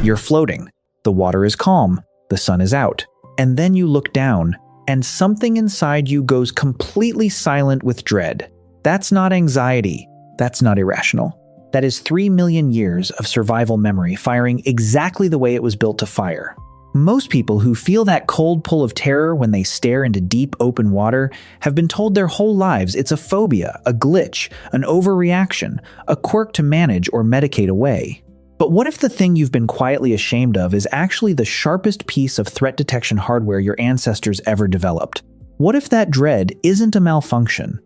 You're floating. The water is calm. The sun is out. And then you look down, and something inside you goes completely silent with dread. That's not anxiety. That's not irrational. That is 3 million years of survival memory firing exactly the way it was built to fire. Most people who feel that cold pull of terror when they stare into deep, open water have been told their whole lives it's a phobia, a glitch, an overreaction, a quirk to manage or medicate away. But what if the thing you've been quietly ashamed of is actually the sharpest piece of threat detection hardware your ancestors ever developed? What if that dread isn't a malfunction?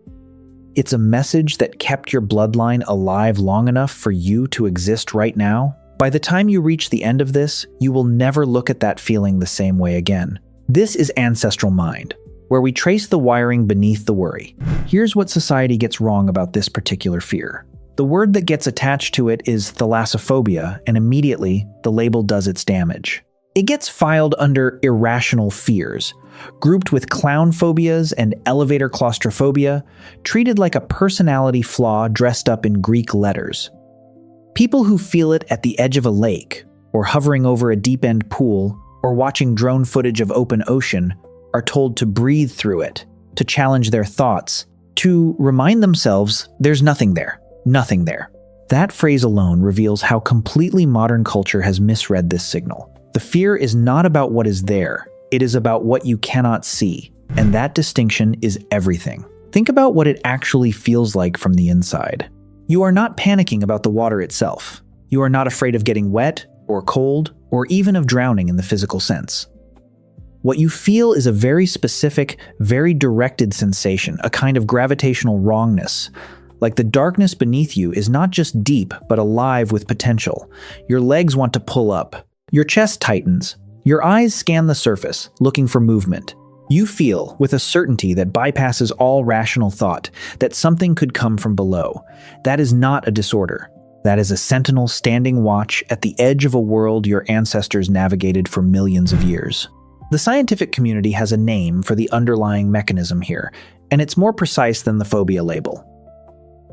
It's a message that kept your bloodline alive long enough for you to exist right now? By the time you reach the end of this, you will never look at that feeling the same way again. This is Ancestral Mind, where we trace the wiring beneath the worry. Here's what society gets wrong about this particular fear. The word that gets attached to it is thalassophobia, and immediately, the label does its damage. It gets filed under irrational fears, grouped with clown phobias and elevator claustrophobia, treated like a personality flaw dressed up in Greek letters. People who feel it at the edge of a lake, or hovering over a deep-end pool, or watching drone footage of open ocean, are told to breathe through it, to challenge their thoughts, to remind themselves there's nothing there, nothing there. That phrase alone reveals how completely modern culture has misread this signal. The fear is not about what is there, it is about what you cannot see, and that distinction is everything. Think about what it actually feels like from the inside. You are not panicking about the water itself. You are not afraid of getting wet, or cold, or even of drowning in the physical sense. What you feel is a very specific, very directed sensation, a kind of gravitational wrongness. Like the darkness beneath you is not just deep, but alive with potential. Your legs want to pull up. Your chest tightens. Your eyes scan the surface, looking for movement. You feel, with a certainty that bypasses all rational thought, that something could come from below. That is not a disorder. That is a sentinel standing watch at the edge of a world your ancestors navigated for millions of years. The scientific community has a name for the underlying mechanism here, and it's more precise than the phobia label.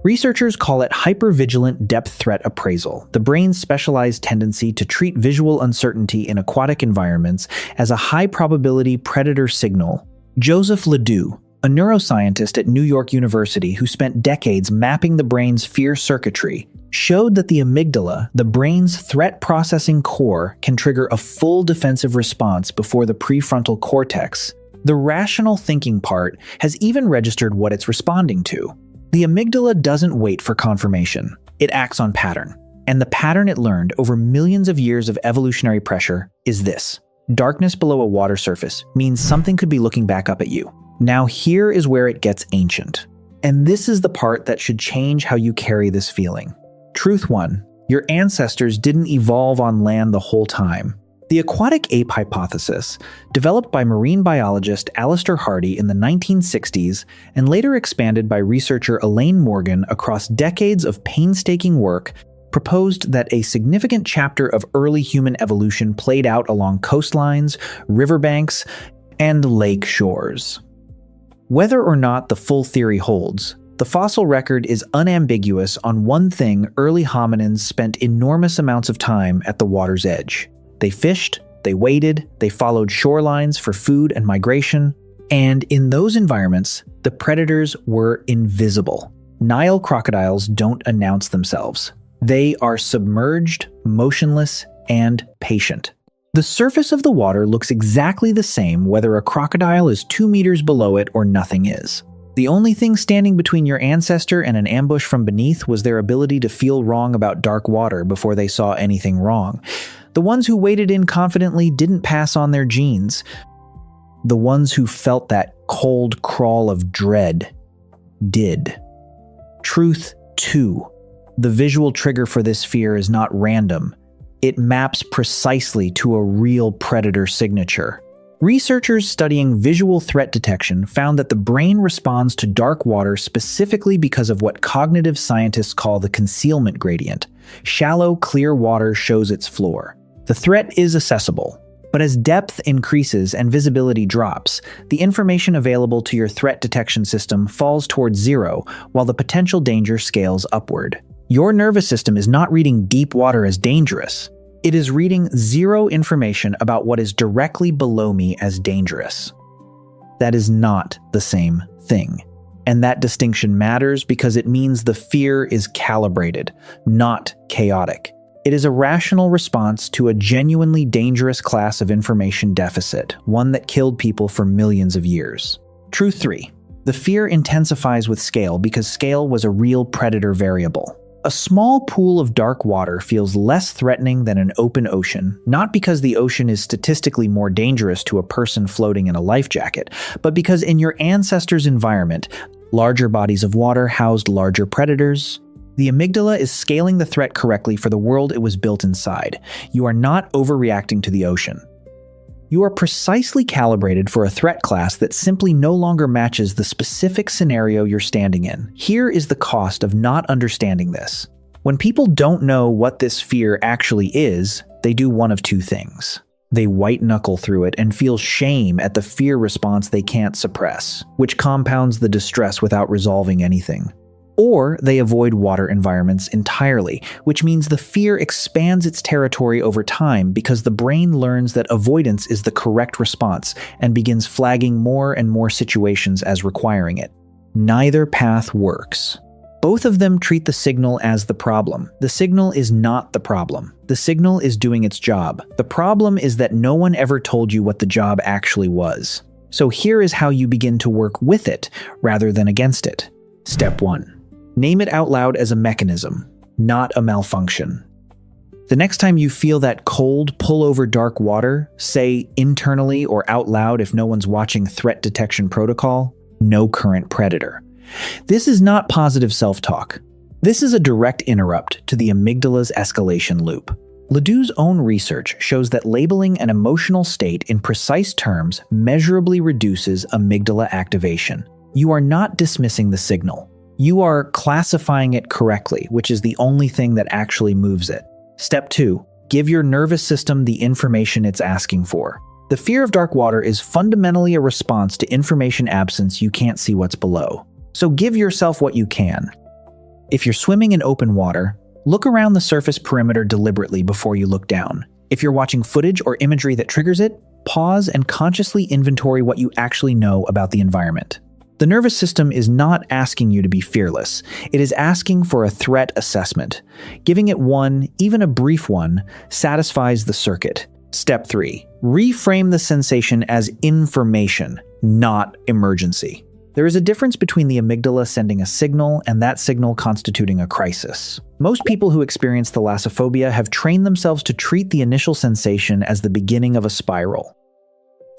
Researchers call it hypervigilant depth threat appraisal, the brain's specialized tendency to treat visual uncertainty in aquatic environments as a high-probability predator signal. Joseph Ledoux, a neuroscientist at New York University who spent decades mapping the brain's fear circuitry, showed that the amygdala, the brain's threat-processing core, can trigger a full defensive response before the prefrontal cortex. The rational thinking part has even registered what it's responding to. The amygdala doesn't wait for confirmation. It acts on pattern. And the pattern it learned over millions of years of evolutionary pressure is this. Darkness below a water surface means something could be looking back up at you. Now here is where it gets ancient. And this is the part that should change how you carry this feeling. Truth 1. Your ancestors didn't evolve on land the whole time. The aquatic ape hypothesis, developed by marine biologist Alistair Hardy in the 1960s and later expanded by researcher Elaine Morgan across decades of painstaking work, proposed that a significant chapter of early human evolution played out along coastlines, riverbanks, and lake shores. Whether or not the full theory holds, the fossil record is unambiguous on one thing: early hominins spent enormous amounts of time at the water's edge. They fished, they waded, they followed shorelines for food and migration, and in those environments, the predators were invisible. Nile crocodiles don't announce themselves. They are submerged, motionless, and patient. The surface of the water looks exactly the same whether a crocodile is 2 meters below it or nothing is. The only thing standing between your ancestor and an ambush from beneath was their ability to feel wrong about dark water before they saw anything wrong. The ones who waded in confidently didn't pass on their genes. The ones who felt that cold crawl of dread did. Truth 2. The visual trigger for this fear is not random. It maps precisely to a real predator signature. Researchers studying visual threat detection found that the brain responds to dark water specifically because of what cognitive scientists call the concealment gradient. Shallow, clear water shows its floor. The threat is accessible, but as depth increases and visibility drops, the information available to your threat detection system falls towards zero while the potential danger scales upward. Your nervous system is not reading deep water as dangerous. It is reading zero information about what is directly below me as dangerous. That is not the same thing. And that distinction matters because it means the fear is calibrated, not chaotic. It is a rational response to a genuinely dangerous class of information deficit, one that killed people for millions of years. Truth 3. The fear intensifies with scale because scale was a real predator variable. A small pool of dark water feels less threatening than an open ocean, not because the ocean is statistically more dangerous to a person floating in a life jacket, but because in your ancestors' environment, larger bodies of water housed larger predators. The amygdala is scaling the threat correctly for the world it was built inside. You are not overreacting to the ocean. You are precisely calibrated for a threat class that simply no longer matches the specific scenario you're standing in. Here is the cost of not understanding this. When people don't know what this fear actually is, they do one of two things. They white-knuckle through it and feel shame at the fear response they can't suppress, which compounds the distress without resolving anything. Or they avoid water environments entirely, which means the fear expands its territory over time because the brain learns that avoidance is the correct response and begins flagging more and more situations as requiring it. Neither path works. Both of them treat the signal as the problem. The signal is not the problem. The signal is doing its job. The problem is that no one ever told you what the job actually was. So here is how you begin to work with it rather than against it. Step 1. Name it out loud as a mechanism, not a malfunction. The next time you feel that cold pull over dark water, say internally or out loud if no one's watching threat detection protocol, no current predator. This is not positive self-talk. This is a direct interrupt to the amygdala's escalation loop. Ledoux's own research shows that labeling an emotional state in precise terms measurably reduces amygdala activation. You are not dismissing the signal. You are classifying it correctly, which is the only thing that actually moves it. Step 2. Give your nervous system the information it's asking for. The fear of dark water is fundamentally a response to information absence. You can't see what's below. So give yourself what you can. If you're swimming in open water, look around the surface perimeter deliberately before you look down. If you're watching footage or imagery that triggers it, pause and consciously inventory what you actually know about the environment. The nervous system is not asking you to be fearless. It is asking for a threat assessment. Giving it one, even a brief one, satisfies the circuit. Step 3. Reframe the sensation as information, not emergency. There is a difference between the amygdala sending a signal and that signal constituting a crisis. Most people who experience thalassophobia have trained themselves to treat the initial sensation as the beginning of a spiral.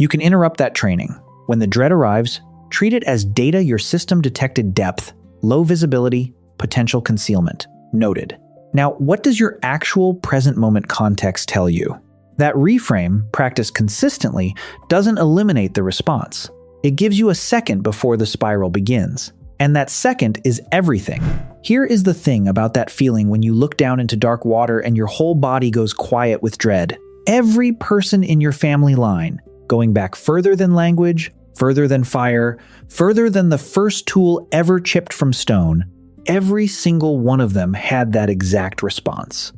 You can interrupt that training. When the dread arrives, treat it as data your system detected: depth, low visibility, potential concealment. Noted. Now, what does your actual present moment context tell you? That reframe, practiced consistently, doesn't eliminate the response. It gives you a second before the spiral begins. And that second is everything. Here is the thing about that feeling when you look down into dark water and your whole body goes quiet with dread. Every person in your family line, going back further than language, further than fire, further than the first tool ever chipped from stone, every single one of them had that exact response.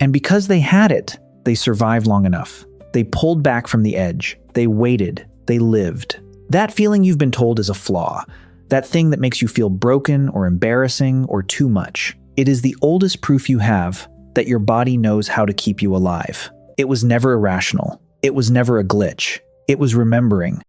And because they had it, they survived long enough. They pulled back from the edge. They waited. They lived. That feeling you've been told is a flaw. That thing that makes you feel broken or embarrassing or too much. It is the oldest proof you have that your body knows how to keep you alive. It was never irrational. It was never a glitch. It was remembering.